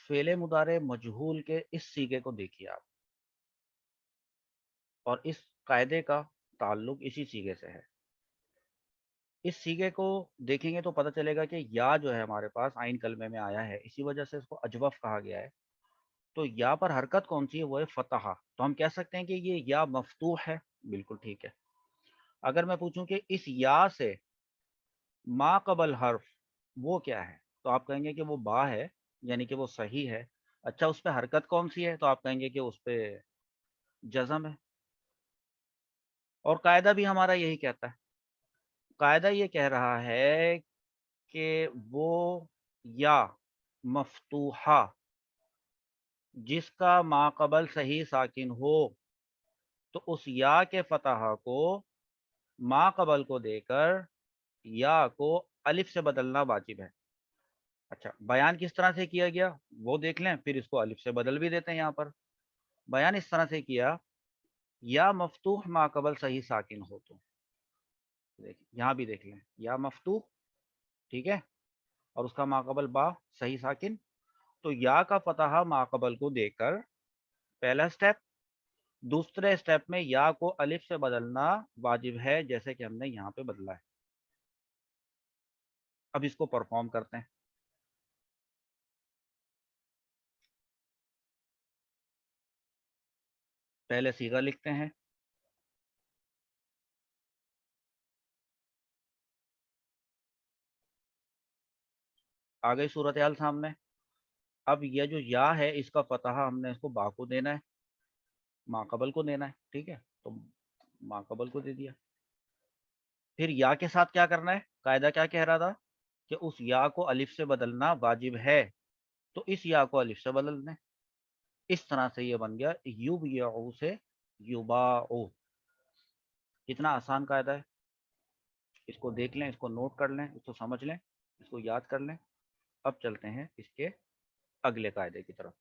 فعل مضارع مجہول کے اس صیغے کو دیکھیے آپ، اور اس قاعدے کا تعلق اسی صیغے سے ہے۔ اس صیغے کو دیکھیں گے تو پتہ چلے گا کہ یا جو ہے ہمارے پاس آئین کلمے میں آیا ہے، اسی وجہ سے اس کو اجوف کہا گیا ہے۔ تو یا پر حرکت کون سی ہے؟ وہ ہے فتحہ۔ تو ہم کہہ سکتے ہیں کہ یہ یا مفتوح ہے، بالکل ٹھیک ہے۔ اگر میں پوچھوں کہ اس یا سے ما قبل حرف وہ کیا ہے، تو آپ کہیں گے کہ وہ با ہے، یعنی کہ وہ صحیح ہے۔ اچھا، اس پہ حرکت کون سی ہے؟ تو آپ کہیں گے کہ اس پہ جزم ہے۔ اور قاعدہ بھی ہمارا یہی کہتا ہے، قاعدہ یہ کہہ رہا ہے کہ وہ یا مفتوحہ جس کا ماقبل صحیح ساکن ہو، تو اس یا کے فتحہ کو ماقبل کو دے کر یا کو الف سے بدلنا واجب ہے۔ اچھا، بیان کس طرح سے کیا گیا وہ دیکھ لیں، پھر اس کو الف سے بدل بھی دیتے ہیں۔ یہاں پر بیان اس طرح سے کیا، یا مفتوح ماقبل صحیح ساکن ہو، تو یہاں بھی دیکھ لیں یا مفتوح، ٹھیک ہے، اور اس کا ماقبل با صحیح ساکن، تو یا کا فتحہ ماقبل کو دے کر پہلا سٹیپ، دوسرے سٹیپ میں یا کو الف سے بدلنا واجب ہے، جیسے کہ ہم نے یہاں پہ بدلا ہے۔ اب اس کو پرفارم کرتے ہیں۔ پہلے صیغہ لکھتے ہیں، آ گئی صورتحال سامنے۔ اب یہ جو یا ہے اس کا فتحہ ہم نے اس کو با کو دینا ہے، ماقبل کو دینا ہے، ٹھیک ہے، تو ماقبل کو دے دیا۔ پھر یا کے ساتھ کیا کرنا ہے؟ قاعدہ کیا کہہ رہا تھا کہ اس یا کو الف سے بدلنا واجب ہے، تو اس یا کو الف سے بدل دیں۔ اس طرح سے یہ بن گیا یبیعو سے یباعو۔ کتنا آسان قاعدہ ہے، اس کو دیکھ لیں، اس کو نوٹ کر لیں، اس کو سمجھ لیں، اس کو یاد کر لیں۔ اب چلتے ہیں اس کے اگلے قاعدے کی طرف۔